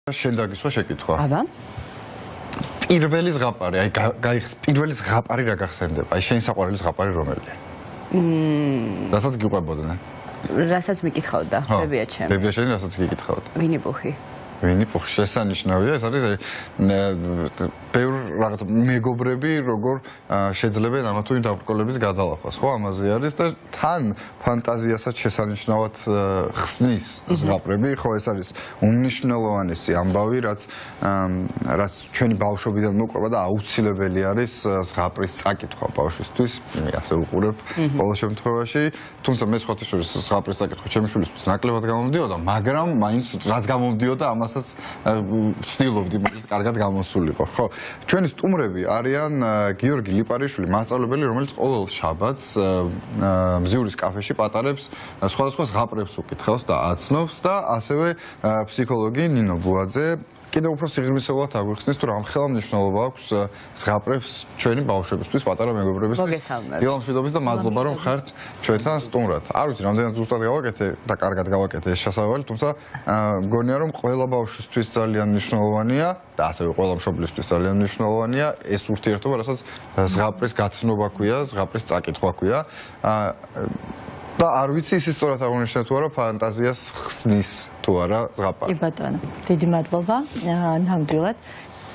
შენდაგისვა შეკითხვა. აბა. პირველი ზღაპარი, აი პირველი ზღაპარი რა გახსენდება? აი შენი საყვარელი ზღაპარი რომელია? რასაც გიყვებოდნენ? რასაც მიკითხავდა, ბებია ჩემი. ბებია შენი რასაც გიკითხავდა? ვინი-პუხი. ვინი-პუხი შესანიშნავია, ეს არის ბევრ რაღაც მეგობრები როგორ შეძლებენ ამა თუ იმ დაბრკოლების გადალახვას, ხო, ამაზე არის და თან ფანტაზიასაც შესანიშნავად ხსნის ზღაპრები, ხო, ეს არის უმნიშვნელოვანესი ამბავი, რაც ჩვენი ბავშვობიდან მოყვება და აუცილებელი არის ზღაპრის წაკითხვა ბავშვისთვის, მე ასე ვუყურებ ყოველ შემთხვევაში, თუმცა მე სხვათა შორის ზღაპრის წაკითხვა ჩემი შვილისთვის ნაკლებად გამომდიოდა, მაგრამ მაინც რაც გამომდიოდა ასაც ვცდილობდი კარგად გამოსულიყო. ხო, ჩვენი სტუმრები არიან გიორგი ლიპარიშვილი, მასწავლებელი, რომელიც ყოველ შაბათს მზიურის კაფეში პატარებს სხვადასხვა ზღაპრებს უკითხავს და აცნობს და ასევე ფსიქოლოგი ნინო ბუაძე კიდევ უფრო სიღრმისეულად აგვიხსნის თუ რამ ხელა მნიშვნელობა აქვს ზღაპრებს ჩვენი ბავშვებისთვის, პატარა მეგობრებისთვის. დილამშვიდობის და მადლობა რომ ხართ ჩვენთან სტუმრად. არ ვიცი, რამდენად ზუსტად გავაკეთე და კარგად გავაკეთე ეს შესავალი, თუმცა მგონია რომ ყველა ბავშვისთვის ძალიან მნიშვნელოვანია და ასევე ყველა მშობლისთვის ძალიან მნიშვნელოვანია ეს ურთიერთობა, რასაც ზღაპრის გაცნობა ქვია, ზღაპრის წაკითხვა ქვია. და არ ვიცი ისიც სწორად აღნიშნეთ თუ არა ფანტაზიას ხსნის თუ არა ზღაპარი. კი ბატონო, დიდი მადლობა. ნამდვილად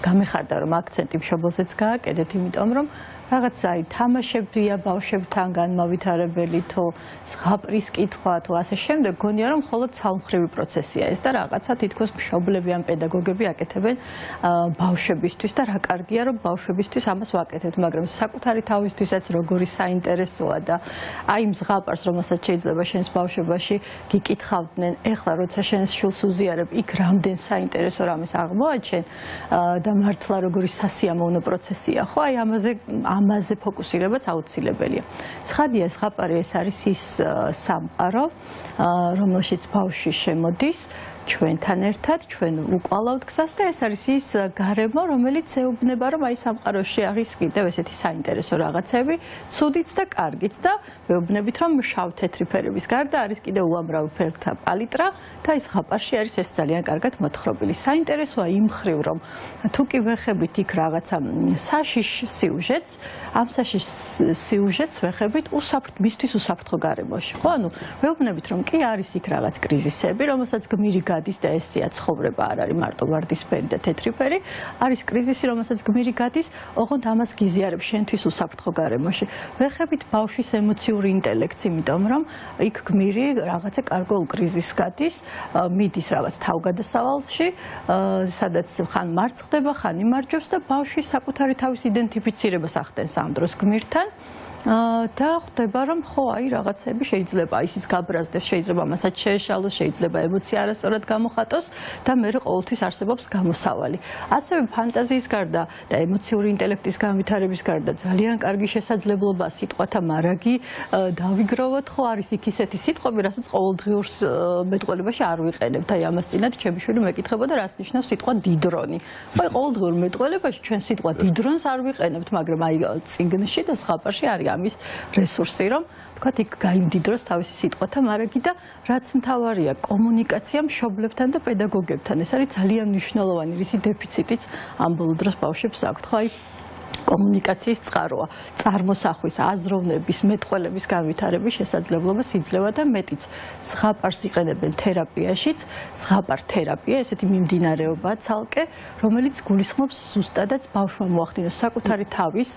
გამეხარდა რომ აქცენტი მშობელზეც გააკეთეთ, იმიტომ რომ რაღაცა თამაშებია ბავშვებთან განმავითარებელი თუ ზღაპრის კითხვა თუ ასე შემდეგ, გონია რომ მხოლოდ ცალმხრივი პროცესია ეს და რაღაცა თითქოს მშობლები ან პედაგოგები აკეთებენ ბავშვებისთვის და რა კარგია რომ ბავშვებისთვის ამას ვაკეთებთ, მაგრამ საკუთარი თავისთვისაც როგორი საინტერესოა და აი ზღაპარს რომელსაც შეიძლება შენს ბავშვობაში გიკითხავდნენ, ეხლა როცა შენს შვილს უზიარებ, იქ რამდენ საინტერესო რამეს აღმოაჩენ და მართლა როგორი სასიამოვნო პროცესია, ხო? აი ამაზე ფოკუსირებაც აუცილებელია. ცხადია, ზღაპარი ეს არის ის სამყარო, რომელშიც ბავშვი შემოდის ჩვენთან ერთად, ჩვენ უყვალავთ გზას და ეს არის ის გარემო, რომელიც ეუბნება, რომ აი სამყაროში არის კიდევ ესეთი საინტერესო რაღაცები, ცუდიც და კარგიც და მეუბნებით, რომ შავ-თეთრი ფერების გარდა არის კიდევ უამრავი ფერთა პალიტრა და ის ზღაპარში არის ეს ძალიან კარგად მოთხრობილი. საინტერესოა იმ მხრივ, რომ თუ კი ვეხებით იქ რაღაცა საშიშ სიუჟეტს, ამ საშიშ სიუჟეტს ვეხებით მისთვის უსაფრთხო გარემოში. ხო, ანუ მეუბნებით, რომ კი არის იქ რაღაც კრიზისები, რომელსაც გმირი გადის და ესეა ცხოვრება არ არის მარტო ვარდისფერი და თეთრი ფერი, არის კრიზისი, რომელსაც გმირი გადის, ოღონდ ამას გიზიარებს შენთვის უსაფრთხო გარემოში. ვეხებით ბავშვის ემოციური ინტელექტს, იმიტომ რომ იქ გმირი რაღაცა კარგულ კრიზისს გადის, მიდის რაღაც თავგადასავალში, სადაც ხან მარცხდება, ხან იმარჯვებს და ბავშვი საკუთარი თავის იდენტიფიცირებას ახდენს ამ დროს გმირთან. და ხვდება რომ ხო აი რაღაცები შეიძლება ისიც გაბრაზდეს, შეიძლება მასაც შეეშალოს, შეიძლება ემოცია არასწორად გამოხატოს და მე ყოველთვის არსებობს გამოსავალი. ასევე ფანტაზიის გარდა და ემოციური ინტელექტის განვითარების გარდა ძალიან კარგი შესაძლებლობა სიტყვათა მარაგი დავიგროვოთ, ხო არის იქ ისეთი სიტყვები, რასაც ყოველდღიურ მეტყველებაში არ ვიყენებთ. აი ამას წინათ ჩემი შვილი მეკითხებოდა რას ნიშნავს სიტყვა დიდრონი. ხო ყოველდღიურ მეტყველებაში ჩვენ სიტყვა დიდრონს არ ვიყენებთ, მაგრამ აი წიგნში და ზღაპარში არის ამის რესურსი, რომ თქვათ იქ გაიმდიდროს თავისი სიტყვათა მარაგი და რაც მთავარია კომუნიკაცია მშობლებთან და პედაგოგებთან. ეს არის ძალიან მნიშვნელოვანი, რისი დეფიციტიც ამ ბოლო დროს ბავშვებს აქვთ. ხო აი კომუნიკაციის წყაროა, წარმოსახვის, აზროვნების, მეტყველების განვითარების შესაძლებლობა სიძლევა და მეტიც. ზღაპარს იყენებენ თერაპიაშიც, ზღაპარ თერაპია, ესეთი მიმდინარეობაა ცალკე, რომელიც გულისხმობს ზუსტადაც ბავშვმა მოახდინოს საკუთარი თავის,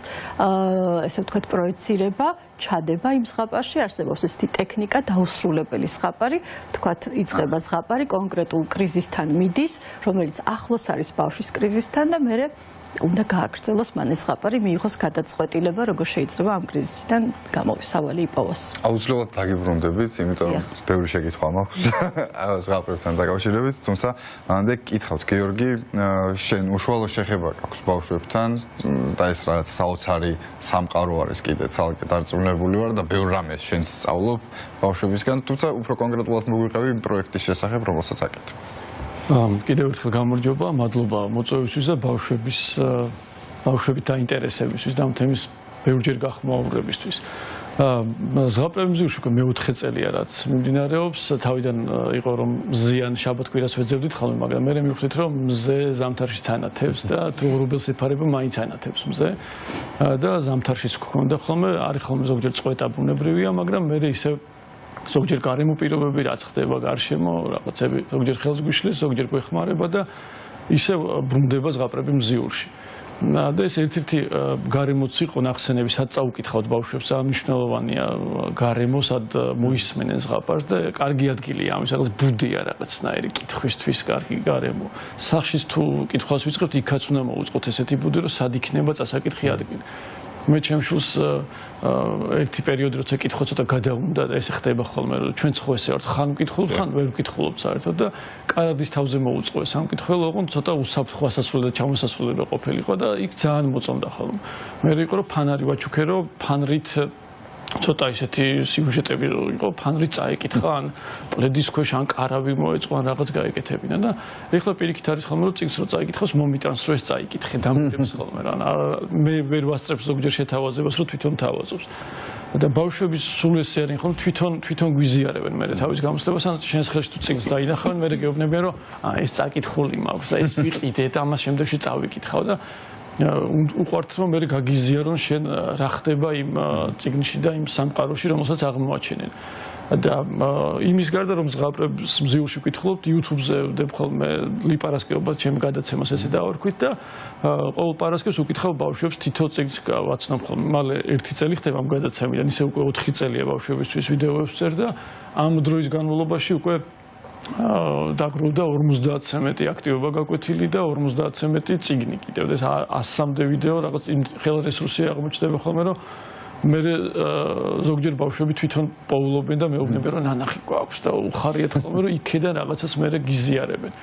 ესე ვთქვათ, პროექცირება, ჩადება იმ ზღაპარში, არსებობს ესეთი ტექნიკა, დაუსრულებელი ზღაპარი, ვთქვათ, იწყება ზღაპარი კონკრეტულ კრიზისთან მიდის, რომელიც ახლოს არის ბავშვის კრიზისთან და მერე უნდა გააგრძელოს მან ეს ზღაპარი, მიიღოს გადაწყვეტილება, როგორ შეიძლება ამ კრიზისიდან გამოსავალი იპოვოს. აუცილებლად დაგიბრუნდებით, იმიტომ რომ ბევრი შეკითხვა მაქვს ზღაპრებთან დაკავშირებით, თუმცა მანამდე გკითხავთ, გიორგი, შენ უშუალო შეხება გაქვს ბავშვებთან და ეს რაღაც საოცარი სამყარო არის კიდე ცალკე დარწმუნებული ვარ და ბევრ რამეს შენ სწავლობ ბავშვებისგან, თუმცა უფრო კონკრეტულად მოგვიყევი პროექტის შესახებ, რომელსაც აკეთებ. კიდევ ერთხელ გამარჯობა, მადლობა მოწვევისთვის და ბავშვების დაინტერესებისთვის და ამ თემის ბევრჯერ გახმაურებისთვის. ზღაპრები მზიურში უკვე მეოთხე წელია რაც მიმდინარეობს თავიდან იყო რომ მზიან შაბათ-კვირას ვეძებდით ხოლმე მაგრამ მე მივხვდით რომ მზე ზამთარშიც ანათებს და თუ რუბელს ეფარება მაინც ანათებს მზე და ზამთარშიც გქონდა ხოლმე არის ხოლმე ზოგჯერ წყვეტა ბუნებრივია მაგრამ მე ისე ზოგჯერ გარემო პირობები რაც ხდება გარშემო რაღაცები ზოგჯერ ხელს გვიშლის ზოგჯერ გვეხმარება და ისე ბრუნდება ზღაპრები მზიურში და ეს ერთ-ერთი გარემოც იყო ნახსენები სად წაუკითხავთ ბავშვებს რა მნიშვნელოვანია გარემო სად მოისმენენ ზღაპარს და კარგი ადგილია ამის რაღაც ბუდია რაღაცნაირი კითხვისთვის კარგი გარემო სახშიც თუ კითხვას ვიწყებთ იქაც უნდა მოუწყოთ ესეთი ბუდი რომ სად იქნება წასაკითხი ადგილი მე ჩემშულს ერთი პერიოდი როცა კითხვა ცოტა გადაუნდა და ეს ხდება ხოლმე რომ ჩვენ ხო ესე ვართ ხან ვკითხულობთ ხან ვერ ვკითხულობთ საერთოდ და კარდის თავზე მოუწყო ეს ამ კითხველო ოღონდ ცოტა უსაფრთხო ასასვლელი და ჩამოსასვლელი ყოფილიყო და იქ ძალიან მოწონდა ხოლმე მე იყო რომ ფანარი ვაჩუქე რომ ფანრით ცოტა ისეთი სიუჟეტები იყო ფანრით წაიკითხა ან პლედის ქვეშ ან კარავი მოეწყო ან რაღაც გაეკეთებინა და ეხლა პირიქით არის ხოლმე რომ წიგნს რო წაიკითხოს მომიტანს რომ ეს წაიკითხე დამტებს ხოლმე რა მე ვერ ვასწრებს ზოგჯერ შეთავაზებას რომ თვითონ თავაზობს და ბავშვების სულ ესე არის ხოლმე თვითონ გვიზიარებენ მე თავის გამოსვლებას ან შენს ხელში თუ წიგნს დაინახავენ მე გეუბნებიან რომ ეს წაკითხული მაქვს და ეს ვიყიდე და ამას შემდეგში წავიკითხავ და უყვართ რომ მე გაგიზიარონ შენ რა ხდება იმ წიგნში და იმ სამყაროში რომელსაც აღმოაჩენენ და იმის გარდა რომ ზღაპრებს მზიურში ვკითხულობთ YouTube-ზე ვდებ ხოლმე ლიპარასკევობა ჩემ გადაცემას ესე დავარქვით და ყოველ პარასკევს ვკითხავ ბავშვებს თითო წიგნს ვაცნობ ხოლმე მალე 1 წელი ხდება ამ გადაცემიდან ისე უკვე 4 წელია ბავშვებისთვის ვიდეოებს ვწერ და ამ დროის განმავლობაში უკვე დაგროვდა 50-ზე მეტი აქტივობა გაკვეთილი და 50-ზე მეტი წიგნი კიდევ და 100-მდე ვიდეო რაღაც ხელა რესურსი აღმოჩნდება ხოლმე რომ მე ზოგჯერ ბავშვები თვითონ პოულობენ და მეუბნებიან რომ ნანახი გვაქვს და უხარიათ ხოლმე რომ იქედან რაღაცას მე გიზიარებენ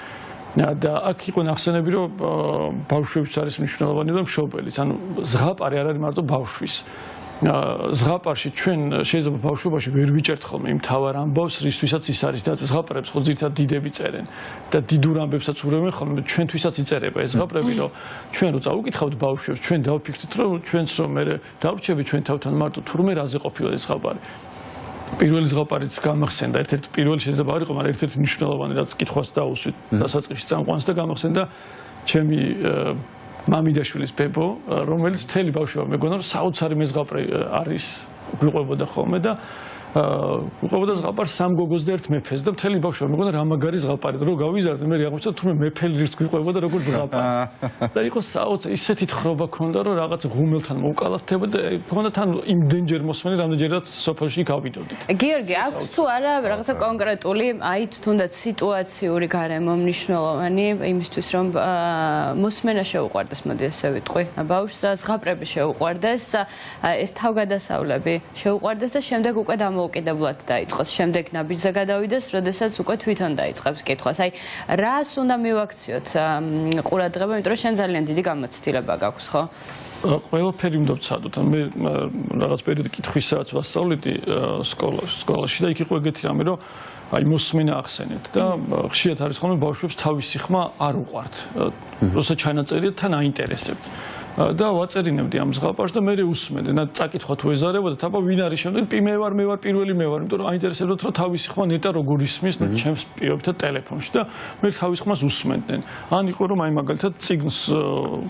და აქ იყო ნახსენები რომ ბავშვების არის მნიშვნელოვანი და მშობელის ანუ ზღაპარი არ არის მარტო ბავშვის ზღაპარში ჩვენ შეიძლება ბავშვობაში ვერ ვიჭერთ ხოლმე იმ თავარ ამბავს რისთვისაც ის არის და ზღაპრებს ხო ძირითადად დიდები წერენ და დიდურ ამბებსაც ურევენ ხოლმე ჩვენთვისაც იწერება ეს ზღაპრები რომ ჩვენ რო წავუკითხავთ ბავშვებს ჩვენ დავფიქრდით რომ ჩვენც რომ მე დავრჩები ჩვენ თავთან მარტო თურმე რაზე ყოფილა ეს ზღაპარი პირველი ზღაპარიც გამახსენდა ერთ-ერთი პირველი შეიძლება არ იყო მაგრამ ერთ-ერთი მნიშვნელოვანი რაც კითხვას დაუსვით დასაწყისში წამყვანს და გამახსენდა ჩემი მამიდაშვილის ბებო რომელიც მთელი ბავშვობა მეგონა რომ საოცარი მეზღაპრე არის გვიყვებოდა ხოლმე და გვიყვებოდა ზღაპარს სამ გოგოს და ერთ მეფეს და მთელი ბავშვობა მეგონა რა მაგარი ზღაპარი და რო გავიზარდე მე აღმოჩნდა თურმე მეფელი რისк გვიყვებოდა როგორც ზღაპარი და იყო საოცარი ისეთი თხრობა ქონდა რომ რაღაც ღუმელთან მოვკალათდება და ქონდა თან იმდენჯერ მოსმენი რამდენჯერაც სოფელში გავიდოდით გიორგი აქვს თუ არა რაღაცა კონკრეტული აი თუნდაც სიტუაციური გარემო მნიშვნელოვანი იმისთვის რომ მოსმენა შეუყვარდეს მოდი ესე ვიტყვი ბავშვს ზღაპრები შეუყვარდეს ეს თავგადასავლები შეუყვარდეს და შემდეგ უკვე უკიდებლად დაიწყოს. შემდეგ ნაბიჯზე გადავიდეს, როდესაც უკვე თვითონ დაიწყებს კითხვას. აი, რას უნდა მივაქციოთ ყურადღება, იმიტომ რომ შენ ძალიან დიდი გამოცდილება გაქვს, ხო? ყველაფერი უნდა ვცადოთ. მე რაღაც პერიოდი კითხვისაც ვასწავლეთი სკოლაში და იქ იყო ეგეთი რამე, რომ აი მოსმენა ახსენეთ და ხშირად არის ხოლმე ბავშვებს თავისი ხმა არ უყვართ. როცა ჩანაწერია თან აინტერესებთ. და ვაწერინებდი ამ ზღაპარს და მე უსმენდი და წაკითხვა თუ ეზარებოდა თაბა ვინ არის შემდეგ მე ვარ პირველი მე ვარ იმიტომ რომ აინტერესებდათ რომ თავისი ხმა ნეტა როგორ ისმის და ჩემს პირობითად ტელეფონში და მე თავის ხმას უსმენდნენ ან იყო რომ აი მაგალითად წიგნს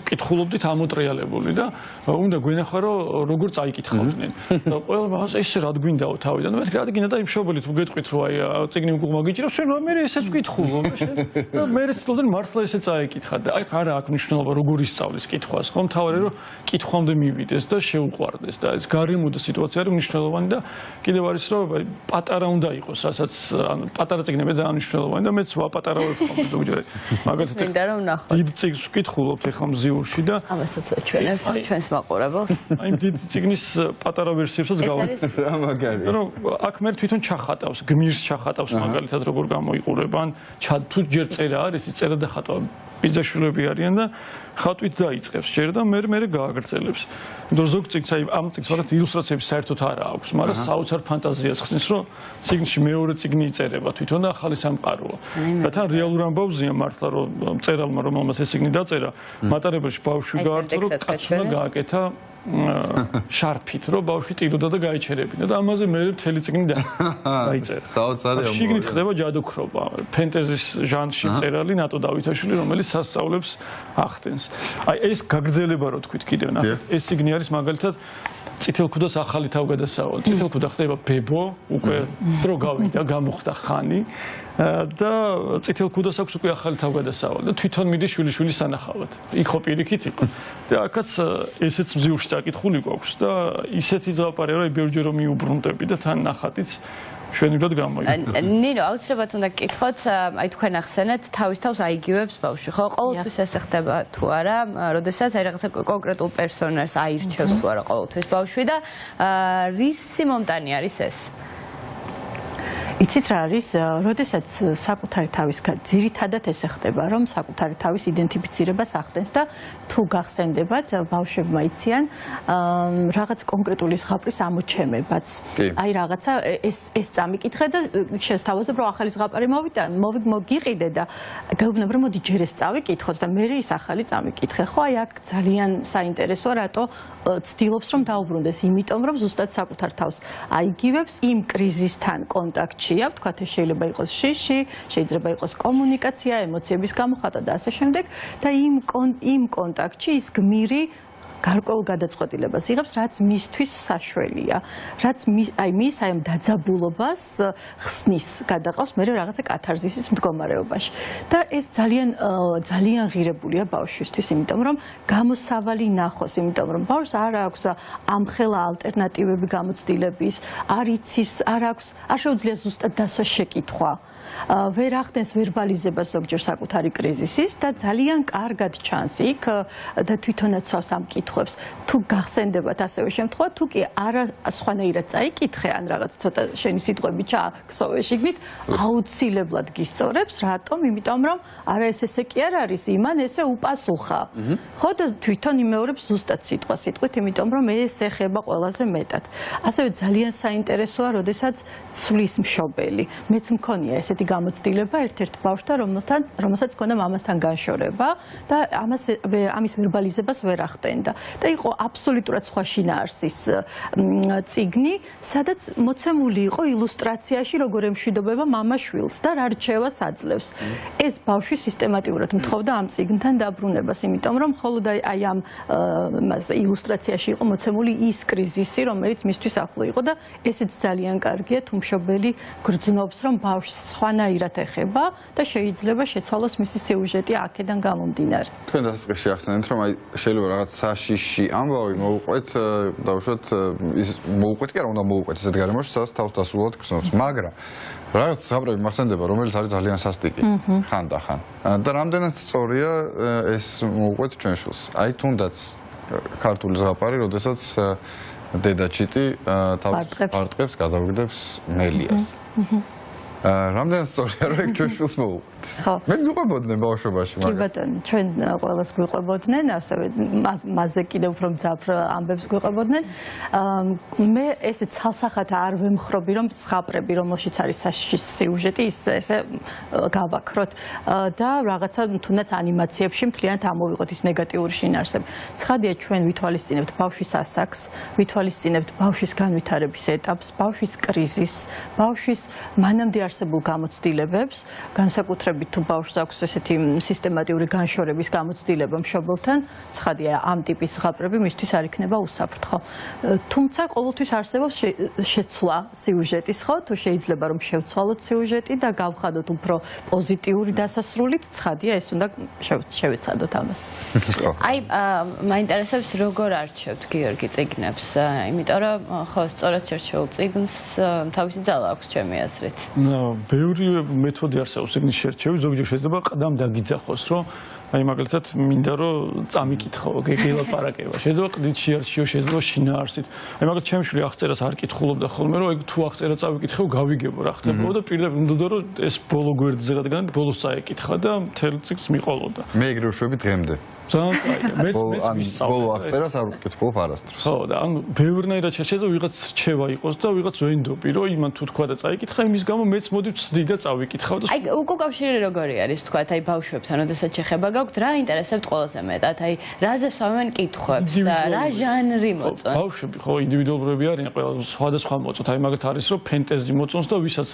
კითხულობდით ამოტრიალებული და უნდა გვენახა რომ როგორ წაიკითხავდნენ და ყველა მაგას ესე რა გვინდაო თავიდან მე რა გინდა და იმ მშობელი თუ გეტყვით რომ აი წიგნი უკუღმა გიჭირავს შენ მე ესეც ვკითხულობ და მე რეცდოდენ მართლა ესე წაიკითხა და აი არა აქ მნიშვნელობა როგორ ისწავლის კითხვას ხომ თავარი რომ კითხვამდე მივიდეს და შეუყვარდეს და ეს გარემო და სიტუაცია არის მნიშვნელოვანი და კიდევ არის რომ პატარა უნდა იყოს რასაც ანუ პატარა წიგნები ძალიან მნიშვნელოვანი და მეც ვაპატარავებ ხოლმე ზოგჯერ მაგალითად მინდა რომ ნახოთ დიდ წიგნს ვკითხულობთ ახლა მზიურში და ამასაც ვაჩვენებ ჩვენს მაყურებელს აი დიდ წიგნის პატარა ვერსიებსაც გავაკეთებ რა მაგარი რომ აქ მე თვითონ ჩახატავს გმირს ჩახატავს მაგალითად როგორ გამოიყურება ან თუ ჯერ წერა არის ის წერა და ხატვა ბიძაშვილები არიან და ხატვით დაიწყებს ჯერ და მე გააგრძელებს. იმიტომ ზოგ წიგნს აი ამ წიგნს ვართ ილუსტრაციები საერთოდ არ აქვს, მაგრამ საოცარ ფანტაზიას ხსნის, რომ წიგნში მეორე წიგნი იწერება თვითონ და ახალი სამყაროა. და თან რეალურ ამბავზია მართლა რომ მწერალმა რომელმაც ეს წიგნი დაწერა, მატარებელში ბავშვი გაარწო, რომ კაცმა გააკეთა შარფით, რომ ბავშვი ტიროდა და გაიჩერებინა და ამაზე მე მთელი წიგნი დაიწერა. საოცარი ამბავი. შიგნით ხდება ჯადოქრობა, ფენტეზის ჟანრში მწერალი ნატო დავითაშვილი, რომელიც სასწაულებს ახდენს. აი ეს გაგრძელება რო თქვით კიდევ ნახეთ, ეს წიგნი არის მაგალითად წითელქუდას ახალი თავგადასავალი. წითელქუდა ხდება ბებო, უკვე დრო გავიდა, გამოხდა ხანი და წითელქუდას აქვს უკვე ახალი თავგადასავალი და თვითონ მიდის შვილიშვილის სანახავად. იქ ხო პირიქით იყო. და აქაც ესეც მზიურში წაკითხული გვაქვს და ისეთი ზღაპარია, რომ ბევრჯერ რომ მიუბრუნდები და თან ნახატიც შვენივრად გამოიყოფა. ნინო, აუცილებლად უნდა გკითხოთ, აი თქვენ ახსენეთ, თავის თავს აიგივებს ბავშვი, ხო? ყოველთვის ესე ხდება თუ არა, როდესაც აი რაღაცა კონკრეტულ პერსონაჟს აირჩევს თუ არა ყოველთვის ბავშვი და რისი მომტანი არის ეს? იცით რა არის, როდესაც საკუთარი თავის ძირითადად ესე ხდება, რომ საკუთარი თავის იდენტიფიცირებას ახდენს და თუ გახსენდებათ, ბავშვებმა იციან რაღაც კონკრეტული ზღაპრის ამოჩემებაც. აი რაღაცა ეს წამიკითხე და შესთავაზებ, რომ ახალი ზღაპარი მოგიყიდე და გაუბნებ, რომ მოდი ჯერ ეს წავიკითხოთ და მე ის ახალი წამიკითხე. ხო, აი აქ ძალიან საინტერესოა, რატო ცდილობს რომ დაუბრუნდეს, იმიტომ რომ ზუსტად საკუთარ თავს აიგივებს იმ კრიზისთან კონტაქტში. ვთქვათ, შეიძლება იყოს შიში, შეიძლება იყოს კომუნიკაცია, ემოციების გამოხატვა და ასე შემდეგ და იმ კონტაქტში ის გმირი გარკვეულ გადაწყვეტილებას იღებს, რაც მისთვის საშველია, რაც მის აი ამ დაძაბულობას ხსნის, გადაყავს მე რაღაცა კათარზისის მდგომარეობაში. და ეს ძალიან ღირებულია ბავშვისთვის, იმიტომ რომ გამოსავალი ნახოს, იმიტომ რომ ბავშვს არ აქვს ამხელა ალტერნატივები გამოცდილების, არ შეუძლია ზუსტად დასვა შეკითხვა. ვერ ახდენს ვერბალიზებას ზოგჯერ საკუთარი კრიზისის და ძალიან კარგად ჩანს იქ და თვითონაც სვავს ამ კითხვებს. თუ გახსენდებათ ასევე შემთხვევა, თუ კი არა სხვანაირად წაიკითხე, ან რაღაც ცოტა შენი სიტყვები ჩააქსოვე შიგნით, აუცილებლად გისწორებს, რატომ? იმიტომ რომ არა ესე კი არ არის, იმან ესე უპასუხა. ხო და თვითონ იმეორებს ზუსტად სიტყვით, იმიტომ რომ ეს ეხება ყველაზე მეტად. ასევე ძალიან საინტერესოა, როდესაც ცვლის მშობელი. მეც მქონია ესეთი გამოცდილება ერთ-ერთ ბავშვთან, რომელსაც ჰქონდა მამასთან განშორება და ამის ვერბალიზებას ვერ ახდენდა. და იყო აბსოლუტურად სხვა შინაარსის წიგნი, სადაც მოცემული იყო ილუსტრაციაში, როგორ ემშვიდობება მამა შვილს და რა რჩევას აძლევს. ეს ბავშვი სისტემატურად მთხოვდა ამ წიგნთან დაბრუნებას, იმიტომ რომ მხოლოდ აი ამ ილუსტრაციაში იყო მოცემული ის კრიზისი, რომელიც მისთვის ახლო იყო და ესეც ძალიან კარგია, თუ მშობელი გრძნობს, რომ ბავშვს სხვანაირად ეხება და შეიძლება შეცვალოს მისი სიუჟეტი აქედან გამომდინარე. თქვენ დასაწყისში ახსენეთ, რომ აი შეიძლება რაღაც საშიში ამბავი მოუყვეთ, დავუშვათ ის მოუყვეთ კი არა უნდა მოუყვეთ ესეთ გარემოში, სადაც თავს დასულად გრძნობს, მაგრამ რაღაც ზღაპრები მახსენდება, რომელიც არის ძალიან სასტიკი ხანდახან. და რამდენად სწორია ეს მოუყვეთ ჩვენ შვილს. აი თუნდაც ქართული ზღაპარი, როდესაც დედა ჩიტი თავს პარტყებს, გადავგდებს მელიას. რამდენად სწორია, რომ ეგ ჩვენ შვილს მოუყვეთ. ხო. მე მიყვებოდნენ ბავშვობაში მაგას. კი ბატონო, ჩვენ ყველას გვიყვებოდნენ, ასევე მასზე კიდევ უფრო მძაფრ ამბებს გვიყვებოდნენ. მე ესე ცალსახად არ ვემხრობი, რომ ზღაპრები, რომელშიც არის სიუჟეტი, ესე გავაქროთ და რაღაცა თუნდაც ანიმაციებში მთლიანად ამოვიღოთ ის ნეგატიური შინაარსები. ცხადია, ჩვენ ვითვალისწინებთ ბავშვის ასაკს, ვითვალისწინებთ ბავშვის განვითარების ეტაპს, ბავშვის კრიზისს, ბავშვის მანამდე არსებულ გამოცდილებებს, განსაკუთრებით თუ ბავშვს აქვს ესეთი სისტემატიური განშორების გამოცდილება მშობელთან, ცხადია, ამ ტიპის ზღაპრები მისთვის არ იქნება უსაფრთხო. თუმცა ყოველთვის არსებობს შეცვლა სიუჟეტის, ხო? თუ შეიძლება რომ შევცვალოთ სიუჟეტი და გავხადოთ უფრო პოზიტიური დასასრულით, ცხადია, ეს უნდა შევეცადოთ ამას. აი, მაინტერესებს როგორ არჩევთ გიორგი წიგნებს, იმიტომ რომ ხო, სწორად შერჩეულ წიგნს თავისი ძალა აქვს ჩემი აზრით. ბევრი მეთოდი არსებობს წიგნის შერჩევის, ზოგჯერ შეიძლება ყდამ დაგიძახოს, რომ აი მაგალითად მინდა რომ წამიკითხო გელაპარაკება. შეიძლება ყდით შეარჩიო, შეიძლება შინაარსით. აი მაგალითად ჩემი შვილი აღწერას არ კითხულობდა ხოლმე რომ თუ აღწერა წავიკითხო გავიგებო რა ხდებოდა და პირდაპირ უნდა რომ ეს ბოლო გვერდზე რადგან ბოლოს წაეკითხა და მთელ ციკლს მიყოლოდა. მე ეგრე ვშვები დღემდე. ძალიან კაია. მეც ბოლო აღწერას არ ვკითხულობ არასდროს. ხო და ანუ ბევრნაირად შეიძლება ვიღაც რჩევა იყოს და ვიღაც ვენდობი რომ იმან თუ თქვა და წაიკითხა იმის გამო მეც მოდი ვცდი და წავიკითხავ და აი უკავშირი როგორი არის თქვა აი ბავშვებთან როდესაც შეხება გაქვთ რა ინტერესებთ ყველაზე მეტად აი რაზე სვამენ კითხვებს და რა ჟანრი მოწონთ ბავშვები ხო ინდივიდუალურები არიან ყველა სხვადასხვა მოწონთ აი მაგათ არის რომ ფენტეზი მოწონს და ვისაც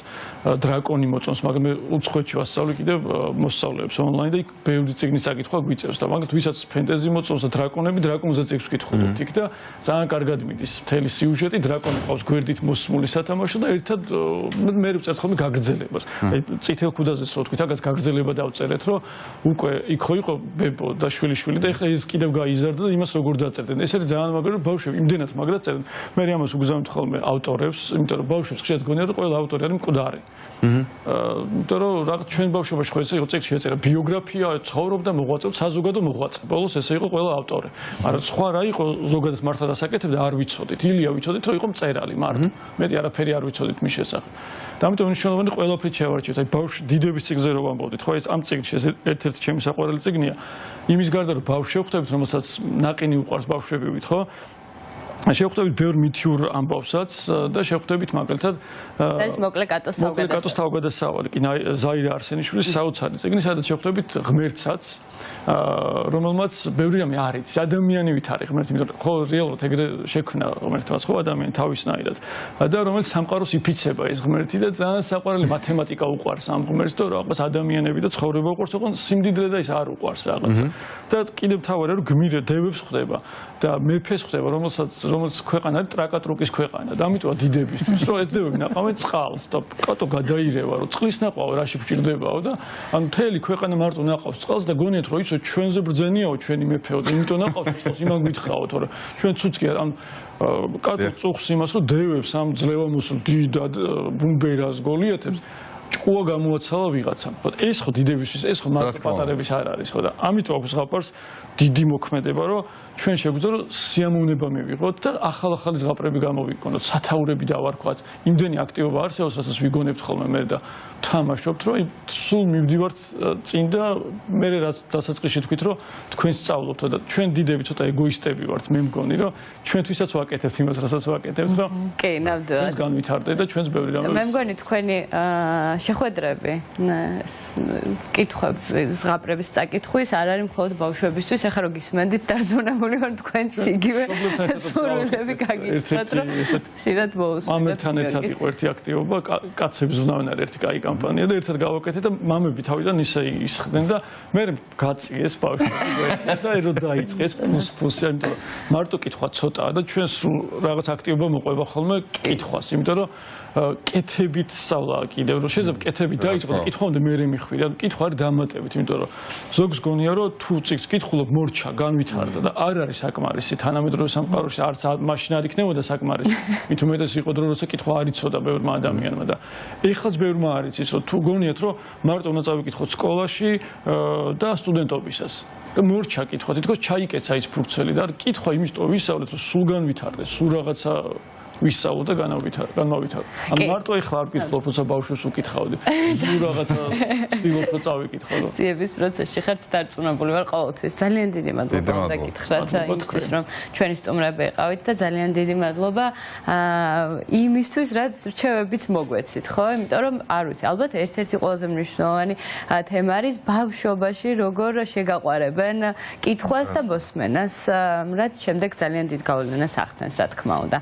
დრაკონი მოწონს მაგრამ მე უცხოეთში ვასწავლი კიდევ მოსწავლეებს ონლაინ და იქ ბევრი წიგნის საკითხვა გვიწევს და მაგათ ვისაც ფენტეზი მოწონს და დრაკონები დრაკონზე წიგნს ვკითხულობთ იქ და ძალიან კარგად მიდის მთელი სიუჟეტი დრაკონი ყავს გვერდით მოსმული სათამაშო და ერთად მე ვწერთ ხოლმე გაგრძელებას აი წითელ ქუდაზეც რო თქვით აგას გაგრძელება დავწერეთ რომ უკვე იქ ხო იყო ბებო და შვილიშვილი და ეხლა ეს კიდევ გაიზარდა და იმას როგორ დაწერდნენ ეს არის ძალიან მაგარი რომ ბავშვები იმდენად მაგრად წერენ მე ამას უგზავნით ხოლმე ავტორებს იმიტომ რომ ბავშვებს ხშირად გონია რომ ყველა ავტორი არის მკვდარი იმიტომ რომ რაღაც ჩვენ ბავშვობაში ხო ესე იყო წიგნში ეწერა ბიოგრაფია ცხოვრობდა მოღვაწეობდა საზოგადო მოღვაწე ბოლოს ესე იყო ყველა ავტორი მაგრამ სხვა რა იყო ზოგადად მართლა დასაკეთებდა არ ვიცოდით ილია ვიცოდით რომ იყო მწერალი მარტო მეტი არაფერი არ ვიცოდით მის შესახებ და ამიტომ მნიშვნელოვანი ყველაფრით შევარჩიოთ აი ბავშვი დიდების წიგნზე რო ვამბობდით ხო ეს ამ წიგნში ეს ერთ-ერთი ჩემი საყვარელი წიგნია იმის გარდა რომ ბავშვი შევხვდებით რომელსაც ნაყინი უყვარს ბავშვებივით ხო შევხვდებით ბევრ მითიურ ამბავსაც და შევხვდებით მაგალითად ეს მოკლე კატოს თავგადასავალი კი ზაირა არსენიშვილის საოცარი წიგნი სადაც შევხვდებით ღმერთსაც რომელმაც ბევრი რამე არ იცის ადამიანივით არის ღმერთი იმიტომ რომ ხო რეალურად ეგრე შექმნა ღმერთმაც ხო ადამიანი თავისნაირად და რომელიც სამყაროს იფიცება ეს ღმერთი და ძალიან საყვარელი მათემატიკა უყვარს ამ ღმერთს და რაღაც ადამიანები და ცხოვრება უყვარს ოღონდ სიმდიდრე და ის არ უყვარს რაღაცა და კიდევ თავარია რომ გმირე დევებს ხდება და მეფეს ხდება რომელიც ქვეყანა არის ტრაკატრუკის ქვეყანა და ამიტომ დიდებისთვის რომ ეძებები ნაყავენ წყალს და კატო გადაირევა რომ წყლის ნაყავი რაში გვჭირდებაო და ან მთელი ქვეყანა მარტო ნაყავს წყალს და გონიათ რომ იცო ჩვენზე ბრძენიაო ჩვენი მეფეო და იმიტომ ნაყავს წყალს იმან გითხავთ თორე ჩვენ ცუც კი არ ან კატო წუხს იმას რომ დევებს ამ ძლევამოსულ დიდად ბუმბერას გოლიათებს ჭკუა გამოაცალა ვიღაცამ. ეს ხო დიდებისთვის, ეს ხო მარტო პატარების არ არის ხო და ამიტომ აქვს ზღაპარს დიდი მოქმედება, რომ ჩვენ შეგვიძლია რომ სიამოვნება მივიღოთ და ახალ-ახალი ზღაპრები გამოვიგონოთ, სათაურები დავარქვათ. იმდენი აქტივობა არსებობს, რასაც ვიგონებთ ხოლმე მე და თამაშობთ, რომ სულ მივდივართ წინ და მე რაც დასაწყისში თქვით, რომ თქვენ სწავლობთ და ჩვენ დიდები ცოტა ეგოისტები ვართ, მე მგონი, რომ ჩვენთვისაც ვაკეთებთ იმას, რასაც ვაკეთებთ და კი, ნამდვილად. განვითარდეთ და ჩვენს ბევრი რამე მე მგონი თქვენი შეხვედრები კითხვები ზღაპრების წაკითხვის არ არის მხოლოდ ბავშვებისთვის, ახლა რო გისმენდით დარწმუნებული ვარ თქვენც იგივე სურვილები გაგიცხადოთ, რომ შეიძლება მოусმინოთ. მამებთან ერთად იყო ერთი აქტივობა, კაცებს ზვნავენ არის ერთი კაი კამპანია და ერთად გავაკეთეთ და მამები თავიდან ისე ისხდნენ და მე გაწიეს ბავშვები და ერო დაიწყეს პლუსი, იმიტომ რომ მარტო კითხვა ცოტაა და ჩვენ სულ რაღაც აქტივობა მოყვება ხოლმე კითხვას, იმიტომ რომ კეთებით სწავლაა კიდევ რომ შეიძლება კეთები დაიწყო და კითხვამდე მე მიხვიდა და კითხვა არის დამატებით იმიტომ რომ ზოგს გონია რომ თუ წიგნს კითხულობ მორჩა განვითარდა და არ არის საკმარისი თანამედროვე სამყაროში არც მაშინ არ იქნებოდა საკმარისი მით უმეტეს იყო დრო როცა კითხვა არ იცოდა ბევრმა ადამიანმა და ეხლაც ბევრმა არ იცის რომ თუ გონიათ რომ მარტო უნდა წავიკითხოთ სკოლაში და სტუდენტობისას და მორჩა კითხვა თითქოს ჩაიკეცა ის ფურცელი და კითხვა იმისთვის ვისწავლეთ რომ სულ განვითარდეს სულ რაღაცა ვისწავლო და განმავითარო. ანუ მარტო ეხლა არ ვკითხულობ, როცა ბავშვებს ვკითხავდი. სულ რაღაცა ვცდილობ რომ წავიკითხო. ძიების პროცესში ხართ დარწმუნებული ვარ ყოველთვის. ძალიან დიდი მადლობა რომ დაგითხრათ იმისთვის რომ ჩვენი სტუმრები იყავით და ძალიან დიდი მადლობა იმისთვის რაც რჩევებიც მოგვეცით, ხო? იმიტომ რომ არ ვიცი, ალბათ ერთ-ერთი ყველაზე მნიშვნელოვანი თემა არის ბავშვობაში როგორ შეგაყვარებენ კითხვას და მოსმენას, რაც შემდეგ ძალიან დიდ გავლენას ახდენს, რა თქმა უნდა.